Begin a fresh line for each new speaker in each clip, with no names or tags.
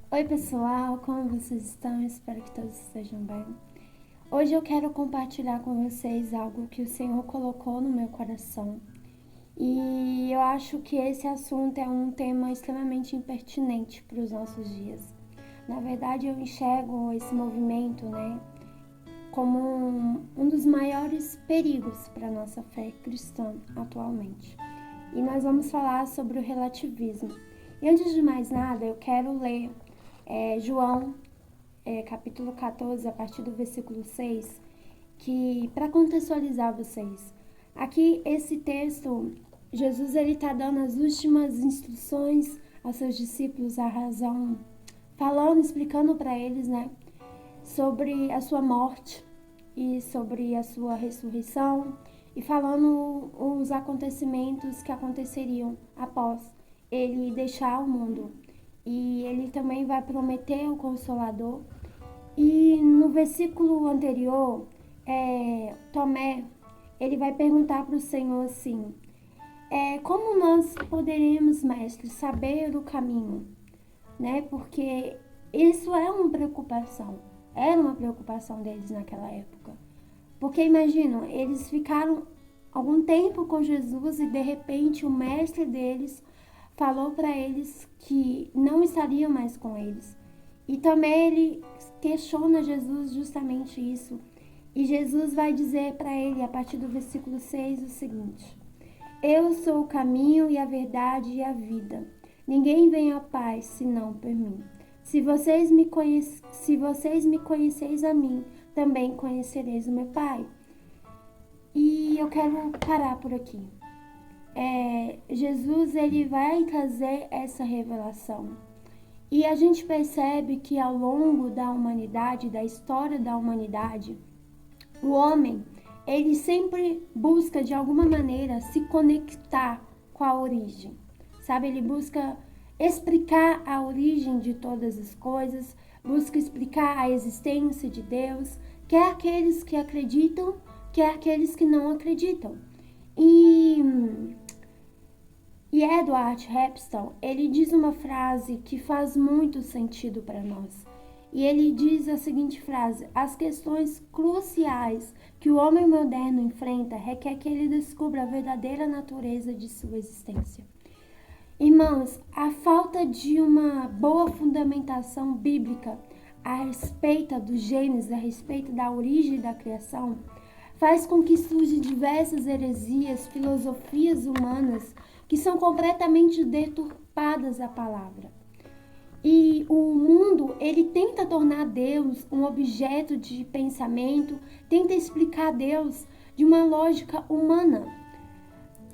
Oi pessoal, como vocês estão? Espero que todos estejam bem. Hoje eu quero compartilhar com vocês algo que o Senhor colocou no meu coração. E eu acho que esse assunto é um tema extremamente impertinente para os nossos dias. Na verdade, eu enxergo esse movimento, como um dos maiores perigos para a nossa fé cristã atualmente. E nós vamos falar sobre o relativismo. E antes de mais nada, eu quero ler João, capítulo 14, a partir do versículo 6, que para contextualizar vocês, aqui esse texto, Jesus ele está dando as últimas instruções aos seus discípulos, a razão, falando, explicando para eles, sobre a sua morte e sobre a sua ressurreição e falando os acontecimentos que aconteceriam após ele deixar o mundo. E ele também vai prometer o Consolador. E no versículo anterior, Tomé, ele vai perguntar para o Senhor assim, como nós poderemos, mestre, saber o caminho? Porque isso é uma preocupação, era uma preocupação deles naquela época. Porque imaginam, eles ficaram algum tempo com Jesus e de repente o mestre deles falou para eles que não estaria mais com eles. E também ele questiona Jesus justamente isso. E Jesus vai dizer para ele, a partir do versículo 6, o seguinte: Eu sou o caminho e a verdade e a vida. Ninguém vem ao Pai senão por mim. Se vocês me conheceis a mim, também conhecereis o meu Pai. E eu quero parar por aqui. Jesus ele vai trazer essa revelação. E a gente percebe que ao longo da humanidade, da história da humanidade, o homem, ele sempre busca de alguma maneira se conectar com a origem, sabe? Ele busca explicar a origem de todas as coisas, busca explicar a existência de Deus, quer aqueles que acreditam, quer aqueles que não acreditam. E Edward Hepston, ele diz uma frase que faz muito sentido para nós. E ele diz a seguinte frase: as questões cruciais que o homem moderno enfrenta requer que ele descubra a verdadeira natureza de sua existência. Irmãos, a falta de uma boa fundamentação bíblica a respeito do Gênesis, a respeito da origem da criação, faz com que surjam diversas heresias, filosofias humanas que são completamente deturpadas da palavra. E o mundo, ele tenta tornar Deus um objeto de pensamento, tenta explicar Deus de uma lógica humana.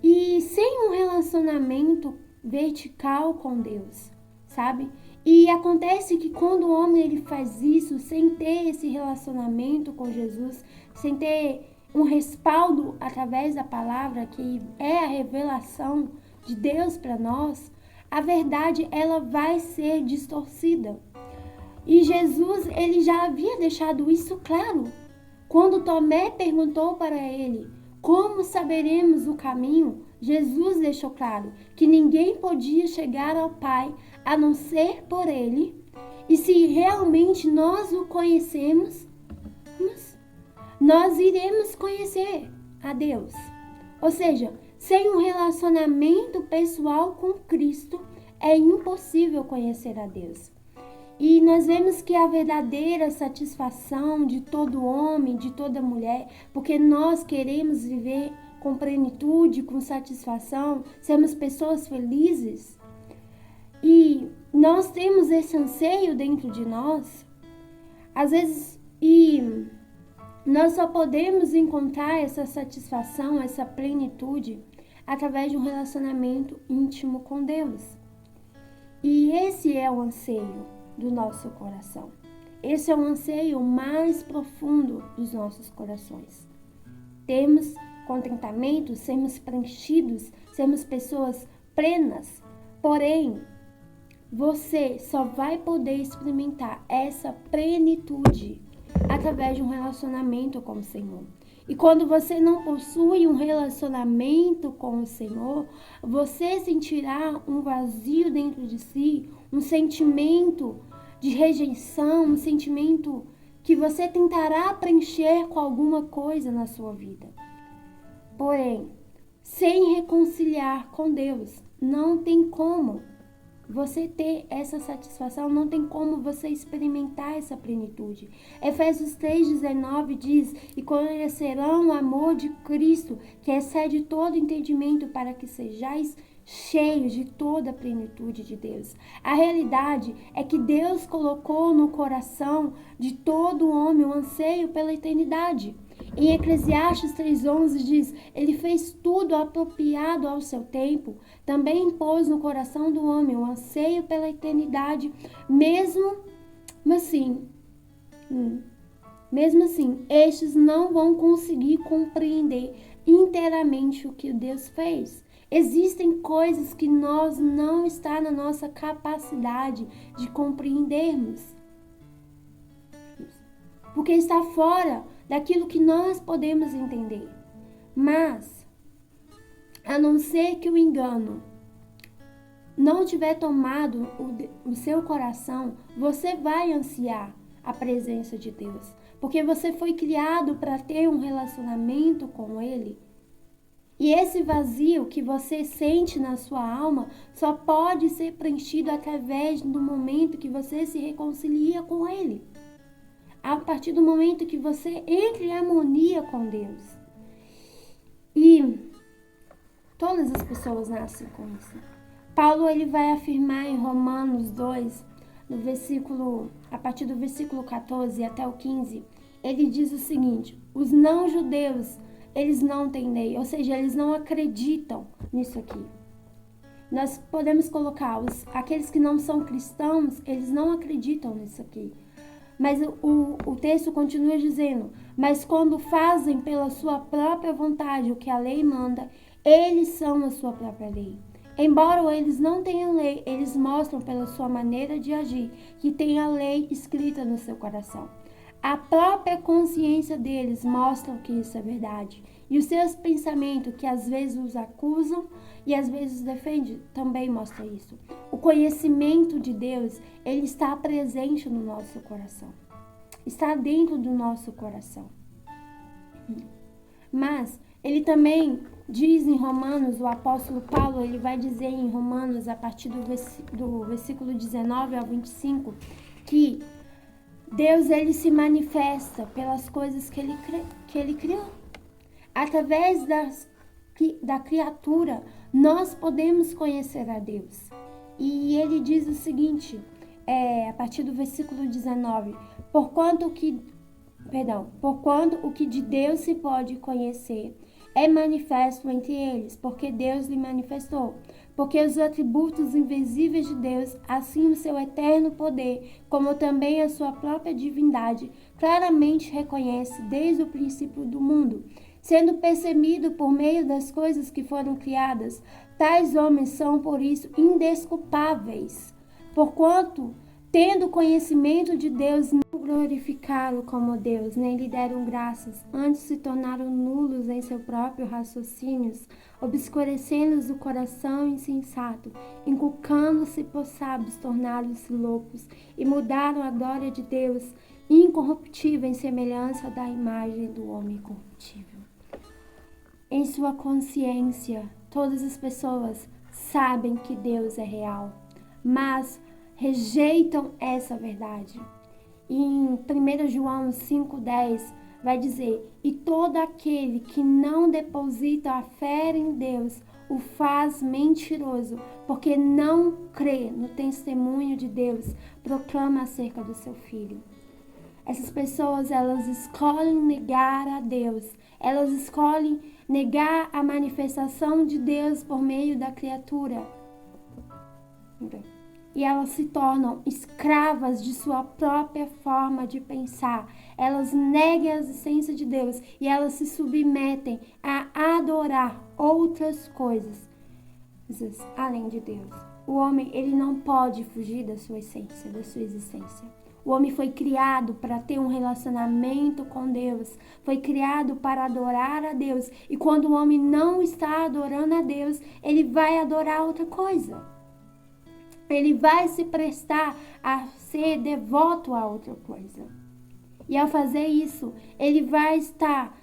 E sem um relacionamento vertical com Deus, sabe? E acontece que quando o homem ele faz isso sem ter esse relacionamento com Jesus, sem ter um respaldo através da palavra, que é a revelação de Deus para nós, a verdade ela vai ser distorcida. E Jesus ele já havia deixado isso claro. Quando Tomé perguntou para ele como saberemos o caminho, Jesus deixou claro que ninguém podia chegar ao Pai a não ser por ele. E se realmente nós o conhecemos, nós iremos conhecer a Deus. Ou seja, sem um relacionamento pessoal com Cristo, é impossível conhecer a Deus. E nós vemos que a verdadeira satisfação de todo homem, de toda mulher, porque nós queremos viver com plenitude, com satisfação, sermos pessoas felizes, e nós temos esse anseio dentro de nós, às vezes, e nós só podemos encontrar essa satisfação, essa plenitude, através de um relacionamento íntimo com Deus. E esse é o anseio do nosso coração. Esse é o anseio mais profundo dos nossos corações. Termos contentamento, sermos preenchidos, sermos pessoas plenas. Porém, você só vai poder experimentar essa plenitude através de um relacionamento com o Senhor. E quando você não possui um relacionamento com o Senhor, você sentirá um vazio dentro de si, um sentimento de rejeição, um sentimento que você tentará preencher com alguma coisa na sua vida. Porém, sem reconciliar com Deus, não tem como você ter essa satisfação, não tem como você experimentar essa plenitude. Efésios 3,19 diz: e conhecerão o amor de Cristo, que excede todo entendimento, para que sejais cheios de toda a plenitude de Deus. A realidade é que Deus colocou no coração de todo homem um anseio pela eternidade. Em Eclesiastes 3,11 diz: ele fez tudo apropriado ao seu tempo. Também pôs no coração do homem o anseio pela eternidade, mesmo assim, estes não vão conseguir compreender inteiramente o que Deus fez. Existem coisas que não está na nossa capacidade de compreendermos, porque está fora daquilo que nós podemos entender. Mas, a não ser que o engano não tiver tomado o seu coração, você vai ansiar a presença de Deus, porque você foi criado para ter um relacionamento com Ele. E esse vazio que você sente na sua alma só pode ser preenchido através do momento que você se reconcilia com Ele. A partir do momento que você entra em harmonia com Deus. E todas as pessoas nascem com isso. Paulo ele vai afirmar em Romanos 2, a partir do versículo 14 até o 15, ele diz o seguinte: os não-judeus, eles não têm lei, ou seja, eles não acreditam nisso aqui. Nós podemos colocar aqueles que não são cristãos, eles não acreditam nisso aqui. Mas o texto continua dizendo: mas quando fazem pela sua própria vontade o que a lei manda, eles são a sua própria lei. Embora eles não tenham lei, eles mostram pela sua maneira de agir que tem a lei escrita no seu coração. A própria consciência deles mostra que isso é verdade. E os seus pensamentos, que às vezes os acusam e às vezes os defendem, também mostra isso. O conhecimento de Deus, ele está presente no nosso coração. Está dentro do nosso coração. Mas ele também diz em Romanos, o apóstolo Paulo, ele vai dizer em Romanos, a partir do versículo 19 ao 25, que Deus ele se manifesta pelas coisas que ele criou. Através da criatura, nós podemos conhecer a Deus. E ele diz o seguinte, a partir do versículo 19, porquanto o que de Deus se pode conhecer é manifesto entre eles, porque Deus lhe manifestou. Porque os atributos invisíveis de Deus, assim o seu eterno poder, como também a sua própria divindade, claramente reconhece desde o princípio do mundo, sendo percebido por meio das coisas que foram criadas. Tais homens são, por isso, indesculpáveis, porquanto, tendo conhecimento de Deus, não glorificaram como Deus, nem lhe deram graças, antes se tornaram nulos em seu próprio raciocínios, obscurecendo-os o coração insensato, inculcando-se por sábios, tornaram-se loucos, e mudaram a glória de Deus, incorruptível, em semelhança da imagem do homem corruptível. Em sua consciência, todas as pessoas sabem que Deus é real, mas rejeitam essa verdade. Em 1 João 5,10 vai dizer: e todo aquele que não deposita a fé em Deus o faz mentiroso, porque não crê no testemunho de Deus, proclama acerca do seu Filho. Essas pessoas, elas escolhem negar a Deus, elas escolhem negar a manifestação de Deus por meio da criatura. E elas se tornam escravas de sua própria forma de pensar. Elas negam a existência de Deus e elas se submetem a adorar outras coisas além de Deus. O homem, ele não pode fugir da sua essência, da sua existência. O homem foi criado para ter um relacionamento com Deus, foi criado para adorar a Deus. E quando o homem não está adorando a Deus, ele vai adorar outra coisa. Ele vai se prestar a ser ser devoto a outra coisa. E ao fazer isso, ele vai estar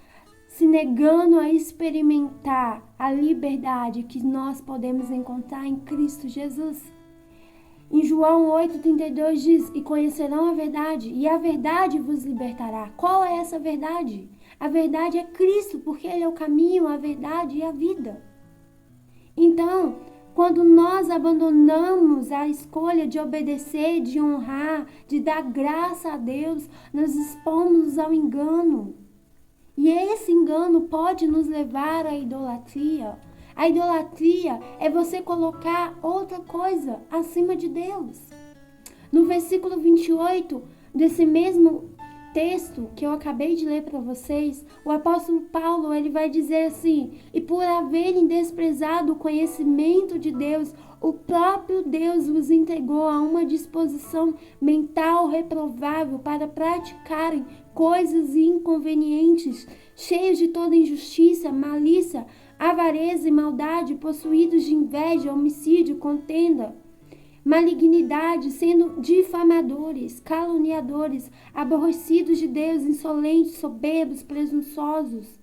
se negando a experimentar a liberdade que nós podemos encontrar em Cristo Jesus. Em João 8,32 diz: e conhecerão a verdade, e a verdade vos libertará. Qual é essa verdade? A verdade é Cristo, porque Ele é o caminho, a verdade e a vida. Então, quando nós abandonamos a escolha de obedecer, de honrar, de dar graça a Deus, nós expomos ao engano. E esse engano pode nos levar à idolatria. A idolatria é você colocar outra coisa acima de Deus. No versículo 28 desse mesmo texto que eu acabei de ler para vocês, o apóstolo Paulo ele vai dizer assim: e por haverem desprezado o conhecimento de Deus, o próprio Deus vos entregou a uma disposição mental reprovável para praticarem coisas inconvenientes, cheios de toda injustiça, malícia, avareza e maldade, possuídos de inveja, homicídio, contenda, malignidade, sendo difamadores, caluniadores, aborrecidos de Deus, insolentes, soberbos, presunçosos,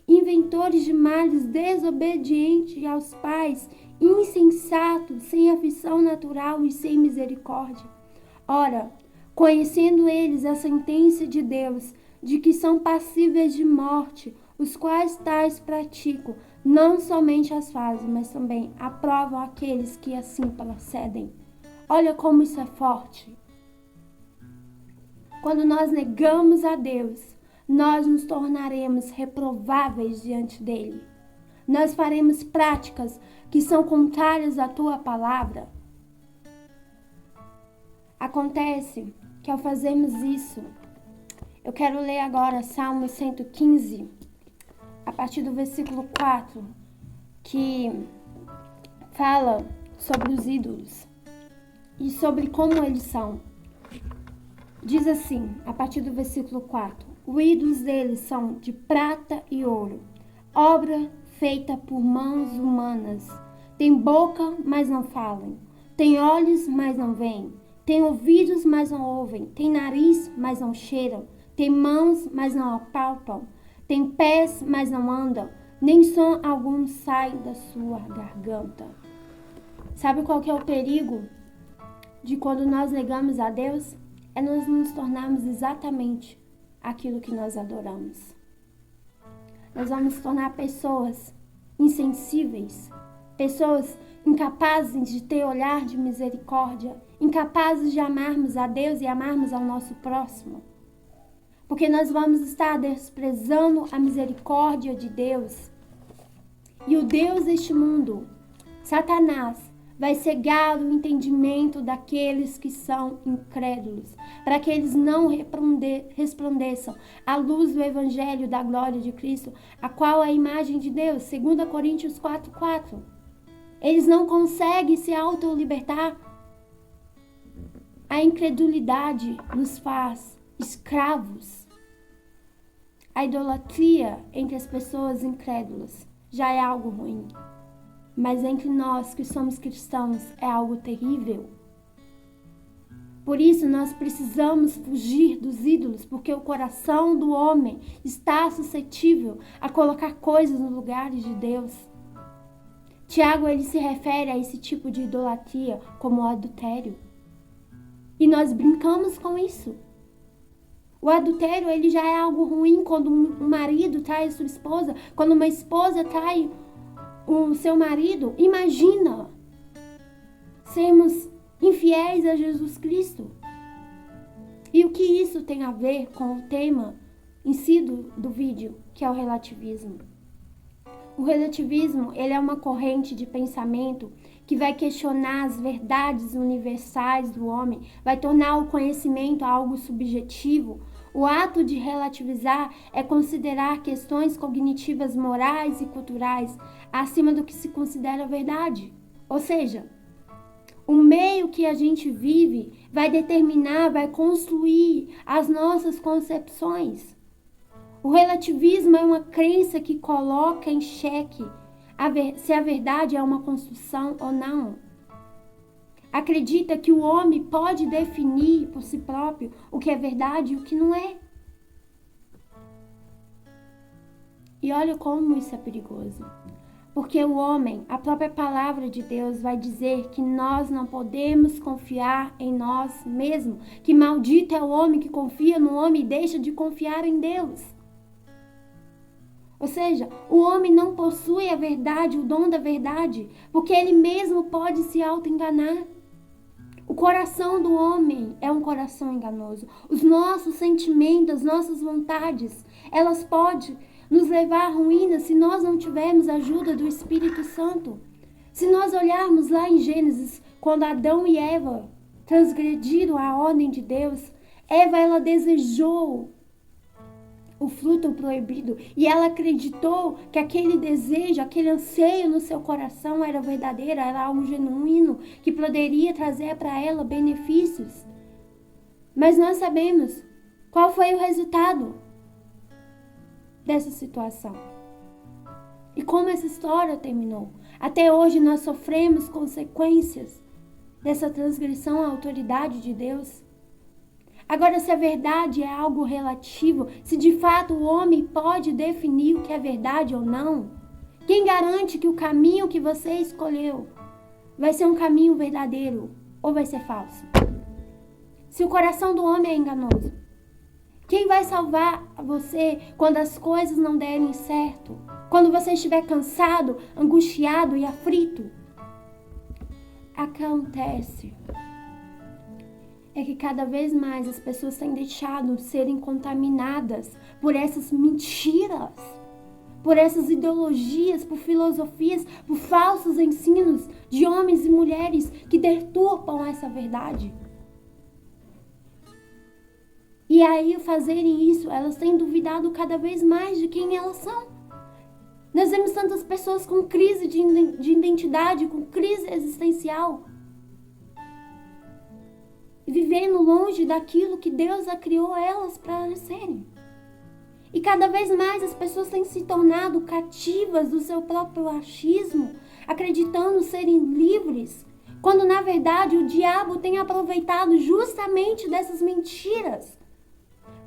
inventores de males, desobedientes aos pais, insensatos, sem afeição natural e sem misericórdia. Ora, conhecendo eles a sentença de Deus, de que são passíveis de morte, os quais tais praticam, não somente as fazem, mas também aprovam aqueles que assim procedem. Olha como isso é forte. Quando nós negamos a Deus, nós nos tornaremos reprováveis diante dele. Nós faremos práticas que são contrárias à tua palavra. Acontece que ao fazermos isso, eu quero ler agora Salmo 115, a partir do versículo 4, que fala sobre os ídolos e sobre como eles são. Diz assim, a partir do versículo 4: os ídolos deles são de prata e ouro, obra feita por mãos humanas. Tem boca, mas não falam. Tem olhos, mas não veem. Tem ouvidos, mas não ouvem. Tem nariz, mas não cheiram. Tem mãos, mas não apalpam. Tem pés, mas não andam. Nem som algum sai da sua garganta. Sabe qual que é o perigo de quando nós negamos a Deus? É nós nos tornarmos exatamente aquilo que nós adoramos. Nós vamos nos tornar pessoas insensíveis, pessoas incapazes de ter olhar de misericórdia, incapazes de amarmos a Deus e amarmos ao nosso próximo. Porque nós vamos estar desprezando a misericórdia de Deus. E o Deus deste mundo, Satanás, vai cegar o entendimento daqueles que são incrédulos, para que eles não resplandeçam à luz do evangelho da glória de Cristo, a qual é a imagem de Deus, 2 Coríntios 4:4. Eles não conseguem se auto-libertar. A incredulidade nos faz escravos. A idolatria entre as pessoas incrédulas já é algo ruim. Mas entre nós que somos cristãos é algo terrível. Por isso nós precisamos fugir dos ídolos, porque o coração do homem está suscetível a colocar coisas no lugar de Deus. Tiago ele se refere a esse tipo de idolatria como o adultério. E nós brincamos com isso. O adultério ele já é algo ruim quando um marido trai sua esposa, quando uma esposa trai o seu marido. Imagina sermos infiéis a Jesus Cristo. E o que isso tem a ver com o tema em si do vídeo, que é o relativismo? O relativismo ele é uma corrente de pensamento que vai questionar as verdades universais do homem, vai tornar o conhecimento algo subjetivo. O ato de relativizar é considerar questões cognitivas, morais e culturais acima do que se considera verdade. Ou seja, o meio que a gente vive vai determinar, vai construir as nossas concepções. O relativismo é uma crença que coloca em xeque se a verdade é uma construção ou não. acredita que o homem pode definir por si próprio o que é verdade e o que não é. E olha como isso é perigoso. Porque o homem, a própria palavra de Deus vai dizer que nós não podemos confiar em nós mesmos. Que maldito é o homem que confia no homem e deixa de confiar em Deus. Ou seja, o homem não possui a verdade, o dom da verdade, porque ele mesmo pode se auto-enganar. O coração do homem é um coração enganoso. Os nossos sentimentos, as nossas vontades, elas podem nos levar à ruína se nós não tivermos a ajuda do Espírito Santo. Se nós olharmos lá em Gênesis, quando Adão e Eva transgrediram a ordem de Deus, ela desejou o fruto proibido e ela acreditou que aquele desejo, aquele anseio no seu coração era verdadeiro, era algo genuíno que poderia trazer para ela benefícios. Mas nós sabemos qual foi o resultado dessa situação e como essa história terminou. Até hoje nós sofremos consequências dessa transgressão à autoridade de Deus. Agora, se a verdade é algo relativo, se de fato o homem pode definir o que é verdade ou não, quem garante que o caminho que você escolheu vai ser um caminho verdadeiro ou vai ser falso? Se o coração do homem é enganoso, quem vai salvar você quando as coisas não derem certo? Quando você estiver cansado, angustiado e aflito? Acontece é que cada vez mais as pessoas têm deixado de serem contaminadas por essas mentiras, por essas ideologias, por filosofias, por falsos ensinos de homens e mulheres que deturpam essa verdade. E aí, ao fazerem isso, elas têm duvidado cada vez mais de quem elas são. Nós vemos tantas pessoas com crise de identidade, com crise existencial, vivendo longe daquilo que Deus a criou elas para serem. E cada vez mais as pessoas têm se tornado cativas do seu próprio achismo, acreditando serem livres, quando na verdade o diabo tem aproveitado justamente dessas mentiras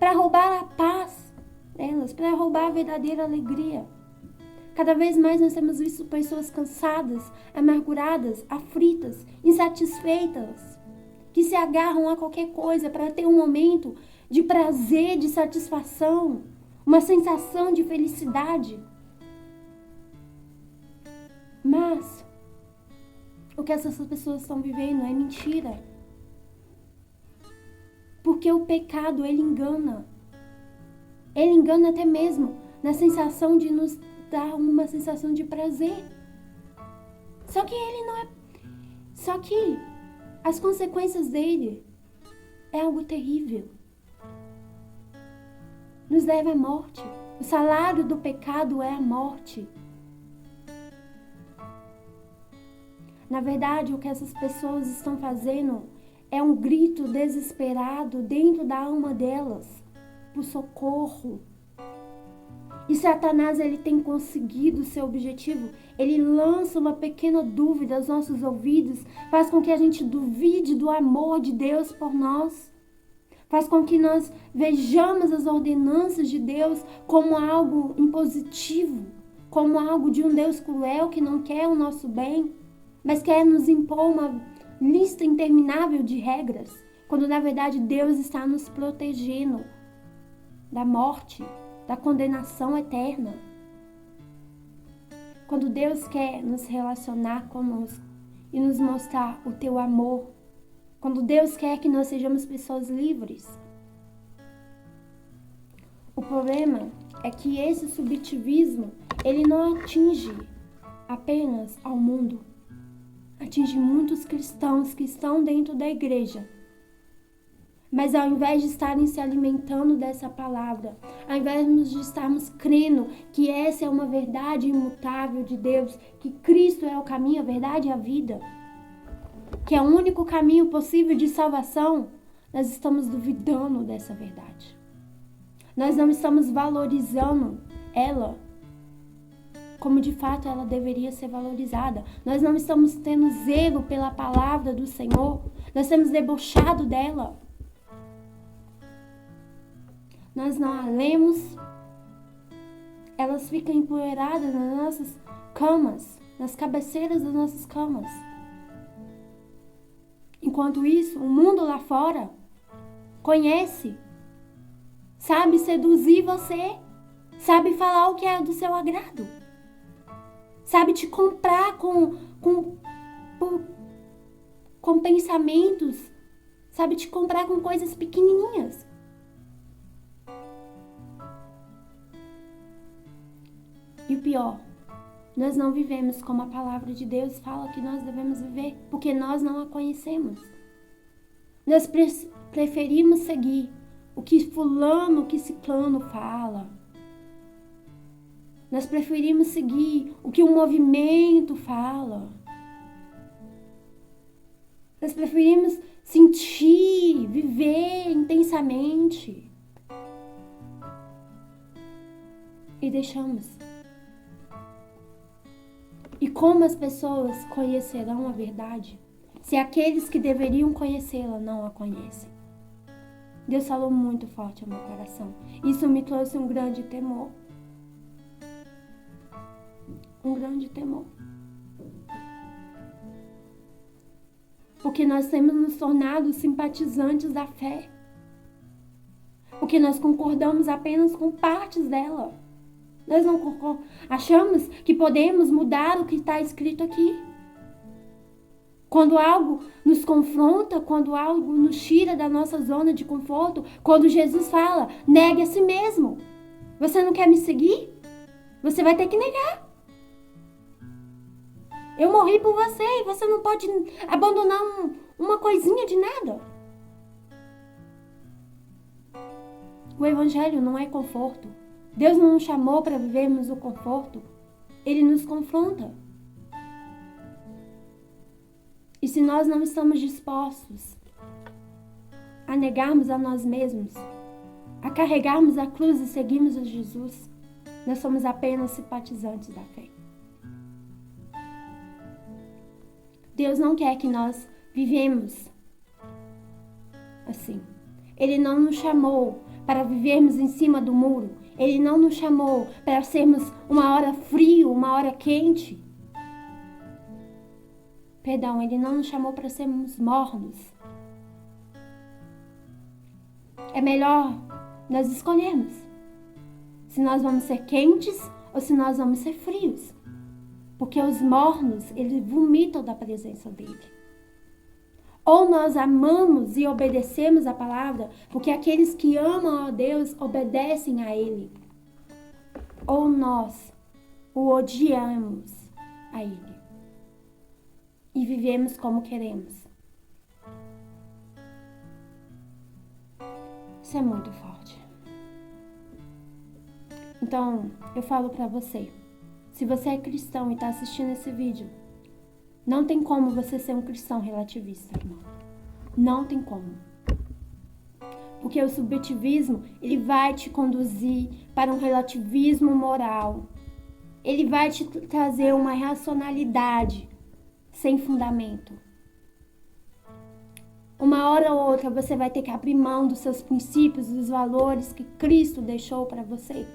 para roubar a paz delas, para roubar a verdadeira alegria. Cada vez mais nós temos visto pessoas cansadas, amarguradas, aflitas, insatisfeitas, que se agarram a qualquer coisa para ter um momento de prazer, de satisfação, uma sensação de felicidade. Mas o que essas pessoas estão vivendo é mentira. Porque o pecado, ele engana. Ele engana até mesmo na sensação de nos dar uma sensação de prazer. Só que ele não é... Só que as consequências dele é algo terrível. Nos leva à morte. O salário do pecado é a morte. Na verdade, o que essas pessoas estão fazendo é um grito desesperado dentro da alma delas por socorro. E Satanás, ele tem conseguido o seu objetivo. Ele lança uma pequena dúvida aos nossos ouvidos, faz com que a gente duvide do amor de Deus por nós. Faz com que nós vejamos as ordenanças de Deus como algo impositivo, como algo de um Deus cruel que não quer o nosso bem, mas quer nos impor uma lista interminável de regras, quando na verdade Deus está nos protegendo da morte, da condenação eterna. Quando Deus quer nos relacionar conosco e nos mostrar o teu amor, quando Deus quer que nós sejamos pessoas livres. O problema é que esse subjetivismo, ele não atinge apenas ao mundo, atinge muitos cristãos que estão dentro da igreja. Mas ao invés de estarem se alimentando dessa palavra, ao invés de estarmos crendo que essa é uma verdade imutável de Deus, que Cristo é o caminho, a verdade e a vida, que é o único caminho possível de salvação, nós estamos duvidando dessa verdade. Nós não estamos valorizando ela. como de fato ela deveria ser valorizada. Nós não estamos tendo zelo pela palavra do Senhor. Nós temos debochado dela. Nós não a lemos. Elas ficam empoeiradas nas nossas camas, nas cabeceiras das nossas camas. Enquanto isso, o mundo lá fora conhece, sabe seduzir você, sabe falar o que é do seu agrado, sabe te comprar com pensamentos, sabe te comprar com coisas pequenininhas. E o pior, nós não vivemos como a palavra de Deus fala que nós devemos viver, porque nós não a conhecemos. Nós preferimos seguir o que fulano, o que ciclano fala. Nós preferimos seguir o que o movimento fala. Nós preferimos sentir, viver intensamente. E deixamos. E como as pessoas conhecerão a verdade se aqueles que deveriam conhecê-la não a conhecem? Deus falou muito forte ao meu coração. Isso me trouxe um grande temor. Um grande temor. Porque nós temos nos tornado simpatizantes da fé. Porque nós concordamos apenas com partes dela. Nós não achamos que podemos mudar o que está escrito aqui. Quando algo nos confronta, quando algo nos tira da nossa zona de conforto, quando Jesus fala, negue a si mesmo. Você não quer me seguir? Você vai ter que negar. Eu morri por você e você não pode abandonar uma coisinha de nada. O Evangelho não é conforto. Deus não nos chamou para vivermos o conforto. Ele nos confronta. E se nós não estamos dispostos a negarmos a nós mesmos, a carregarmos a cruz e seguirmos a Jesus, nós somos apenas simpatizantes da fé. Deus não quer que nós vivemos assim. Ele não nos chamou para vivermos em cima do muro. Ele não nos chamou para sermos uma hora frio, uma hora quente. Perdão, Ele não nos chamou para sermos mornos. É melhor nós escolhermos se nós vamos ser quentes ou se nós vamos ser frios. Porque os mornos, eles vomitam da presença dele. Ou nós amamos e obedecemos a palavra, porque aqueles que amam a Deus obedecem a Ele. Ou nós o odiamos a Ele. E vivemos como queremos. Isso é muito forte. Então, eu falo pra você. Se você é cristão e está assistindo esse vídeo, não tem como você ser um cristão relativista, irmão. Não tem como. Porque o subjetivismo, ele vai te conduzir para um relativismo moral. Ele vai te trazer uma racionalidade sem fundamento. Uma hora ou outra você vai ter que abrir mão dos seus princípios, dos valores que Cristo deixou para você.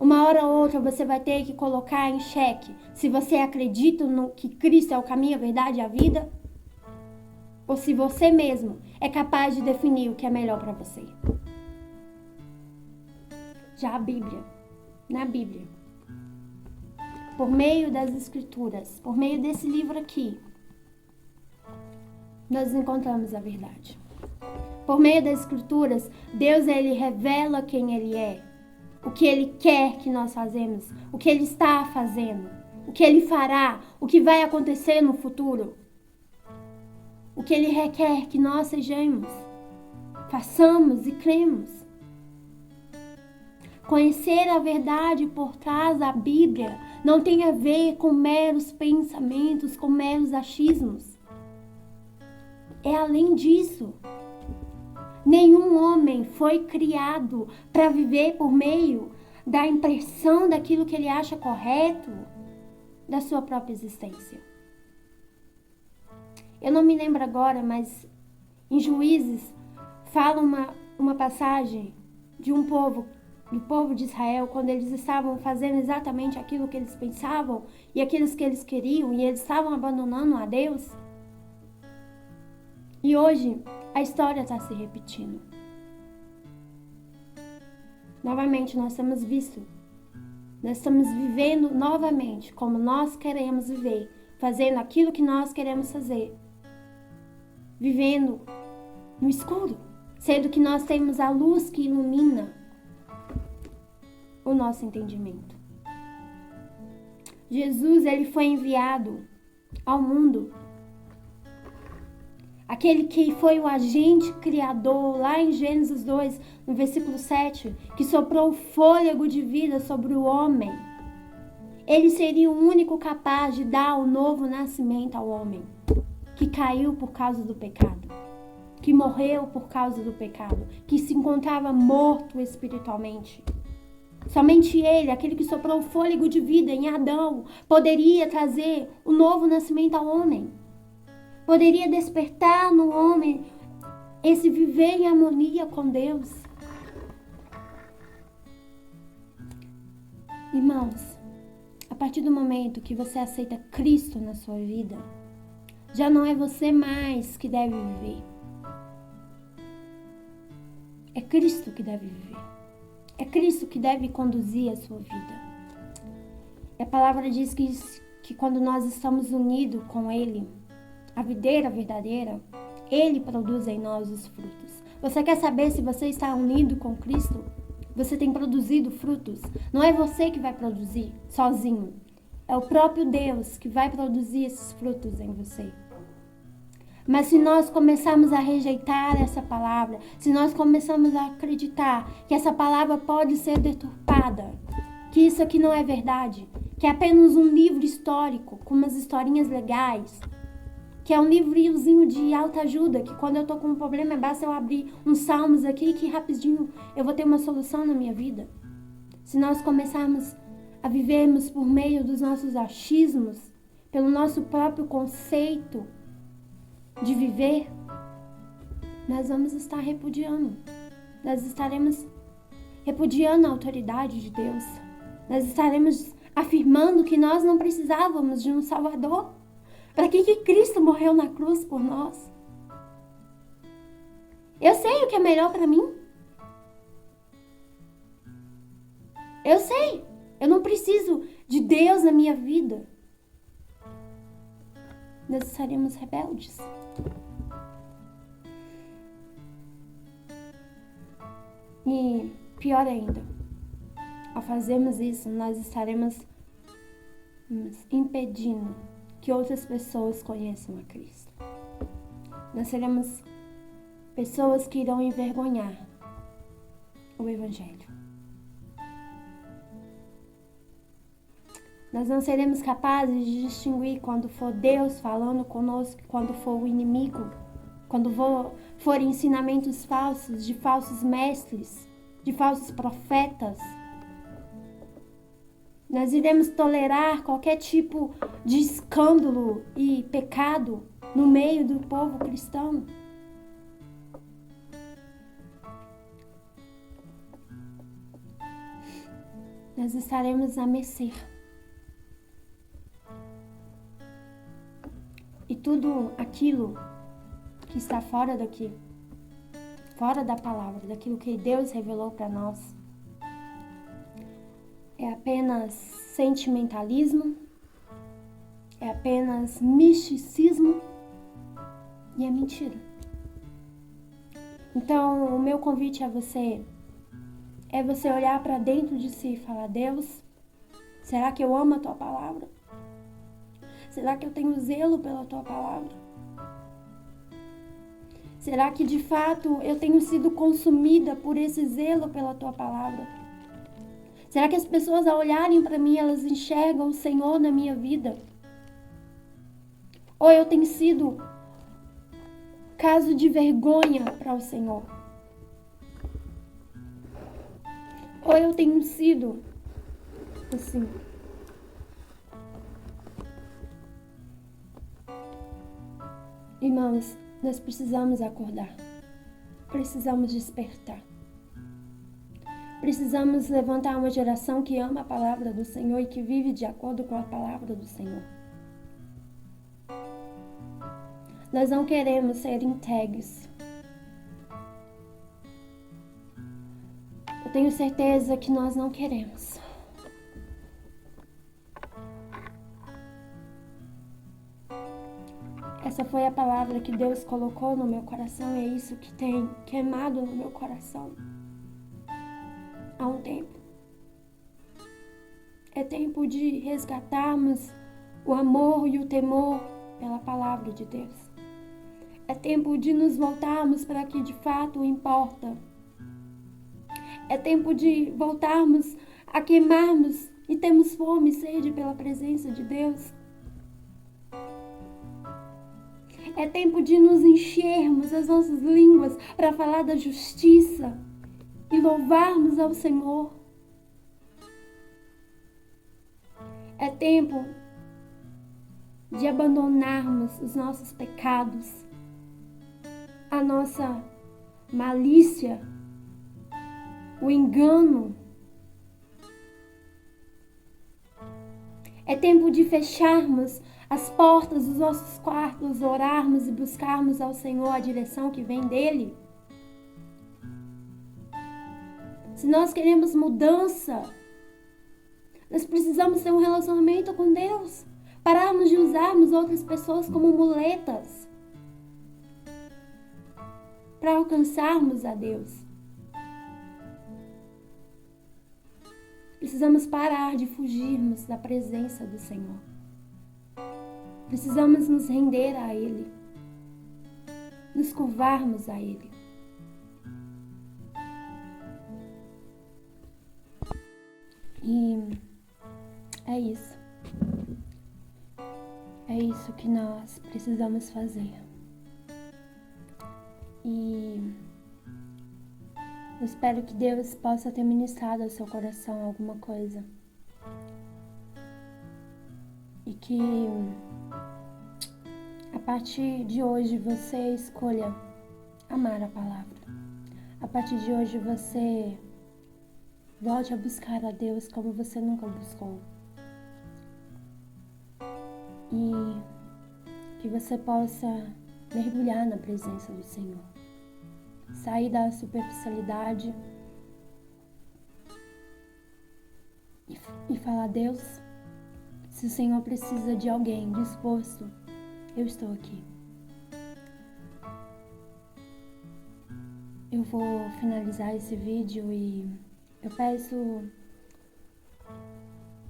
Uma hora ou outra você vai ter que colocar em xeque se você acredita no que Cristo é o caminho, a verdade e a vida, ou se você mesmo é capaz de definir o que é melhor para você. Já a Bíblia, na Bíblia, por meio das Escrituras, por meio desse livro aqui, nós encontramos a verdade. Por meio das Escrituras, Deus ele revela quem Ele é. O que Ele quer que nós fazemos, o que Ele está fazendo, o que Ele fará, o que vai acontecer no futuro. O que Ele requer que nós sejamos, façamos e cremos. Conhecer a verdade por trás da Bíblia não tem a ver com meros pensamentos, com meros achismos. É além disso. Nenhum homem foi criado para viver por meio da impressão daquilo que ele acha correto da sua própria existência. Eu não me lembro agora, mas em Juízes fala uma passagem de um povo, do povo de Israel, quando eles estavam fazendo exatamente aquilo que eles pensavam e aquilo que eles queriam, e eles estavam abandonando a Deus. E hoje a história está se repetindo. Novamente nós temos visto, nós estamos vivendo novamente como nós queremos viver, fazendo aquilo que nós queremos fazer, vivendo no escuro, sendo que nós temos a luz que ilumina o nosso entendimento. Jesus, ele foi enviado ao mundo, aquele que foi o agente criador, lá em Gênesis 2, no versículo 7, que soprou o fôlego de vida sobre o homem. Ele seria o único capaz de dar o novo nascimento ao homem, que caiu por causa do pecado, que morreu por causa do pecado, que se encontrava morto espiritualmente. Somente ele, aquele que soprou o fôlego de vida em Adão, poderia trazer o novo nascimento ao homem. Poderia despertar no homem esse viver em harmonia com Deus. Irmãos, a partir do momento que você aceita Cristo na sua vida, já não é você mais que deve viver. É Cristo que deve viver. É Cristo que deve conduzir a sua vida. E a palavra diz que quando nós estamos unidos com Ele, a videira verdadeira, Ele produz em nós os frutos. Você quer saber se você está unido com Cristo? Você tem produzido frutos? Não é você que vai produzir sozinho. É o próprio Deus que vai produzir esses frutos em você. Mas se nós começarmos a rejeitar essa palavra, se nós começarmos a acreditar que essa palavra pode ser deturpada, que isso aqui não é verdade, que é apenas um livro histórico com umas historinhas legais, que é um livrinhozinho de autoajuda, que quando eu tô com um problema basta eu abrir uns salmos aqui que rapidinho eu vou ter uma solução na minha vida. Se nós começarmos a vivermos por meio dos nossos achismos, pelo nosso próprio conceito de viver, nós vamos estar repudiando. Nós estaremos repudiando a autoridade de Deus. Nós estaremos afirmando que nós não precisávamos de um Salvador. Para que Cristo morreu na cruz por nós? Eu sei o que é melhor para mim. Eu sei. Eu não preciso de Deus na minha vida. Nós estaremos rebeldes. E pior ainda, ao fazermos isso, nós estaremos impedindo que outras pessoas conheçam a Cristo. Nós seremos pessoas que irão envergonhar o Evangelho. Nós não seremos capazes de distinguir quando for Deus falando conosco, quando for o inimigo, quando forem ensinamentos falsos, de falsos mestres, de falsos profetas. Nós iremos tolerar qualquer tipo de escândalo e pecado no meio do povo cristão. Nós estaremos a mercê. E tudo aquilo que está fora daqui, fora da palavra, daquilo que Deus revelou para nós, é apenas sentimentalismo, é apenas misticismo e é mentira. Então, o meu convite a você é você olhar para dentro de si e falar: Deus, será que eu amo a Tua palavra? Será que eu tenho zelo pela Tua palavra? Será que de fato eu tenho sido consumida por esse zelo pela Tua palavra? Será que as pessoas, ao olharem para mim, elas enxergam o Senhor na minha vida? Ou eu tenho sido caso de vergonha para o Senhor? Ou eu tenho sido assim? Irmãos, nós precisamos acordar. Precisamos despertar. Precisamos levantar uma geração que ama a palavra do Senhor e que vive de acordo com a palavra do Senhor. Nós não queremos ser entregues. Eu tenho certeza que nós não queremos. Essa foi a palavra que Deus colocou no meu coração e é isso que tem queimado no meu coração há um tempo. É tempo de resgatarmos o amor e o temor pela palavra de Deus. É tempo de nos voltarmos para o que de fato importa. É tempo de voltarmos a queimarmos e termos fome e sede pela presença de Deus. É tempo de nos enchermos as nossas línguas para falar da justiça e louvarmos ao Senhor. É tempo de abandonarmos os nossos pecados, a nossa malícia, o engano. É tempo de fecharmos as portas dos nossos quartos, orarmos e buscarmos ao Senhor a direção que vem dele. Se nós queremos mudança, nós precisamos ter um relacionamento com Deus. Pararmos de usarmos outras pessoas como muletas para alcançarmos a Deus. Precisamos parar de fugirmos da presença do Senhor. Precisamos nos render a Ele, nos curvarmos a Ele. E é isso. É isso que nós precisamos fazer. E eu espero que Deus possa ter ministrado ao seu coração alguma coisa. E que a partir de hoje você escolha amar a palavra. A partir de hoje você volte a buscar a Deus como você nunca buscou. E que você possa mergulhar na presença do Senhor. Sair da superficialidade e falar: Deus, se o Senhor precisa de alguém disposto, eu estou aqui. Eu vou finalizar esse vídeo e eu peço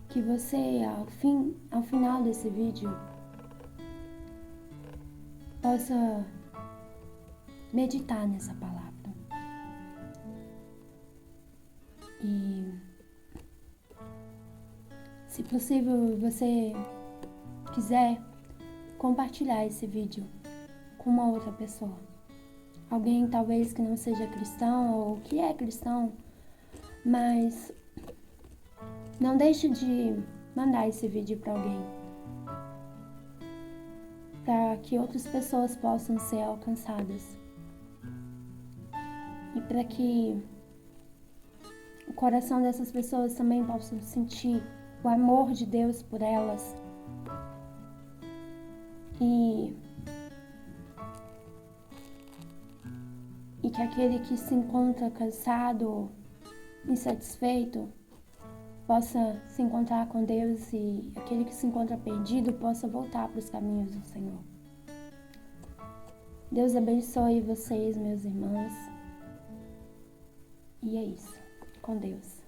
que você, ao final desse vídeo, possa meditar nessa palavra. E, se possível, você quiser compartilhar esse vídeo com uma outra pessoa. Alguém talvez que não seja cristão ou que é cristão, mas não deixe de mandar esse vídeo para alguém, para que outras pessoas possam ser alcançadas e para que o coração dessas pessoas também possa sentir o amor de Deus por elas. E que aquele que se encontra cansado, insatisfeito, possa se encontrar com Deus e aquele que se encontra perdido possa voltar para os caminhos do Senhor. Deus abençoe vocês, meus irmãos. E é isso. Com Deus.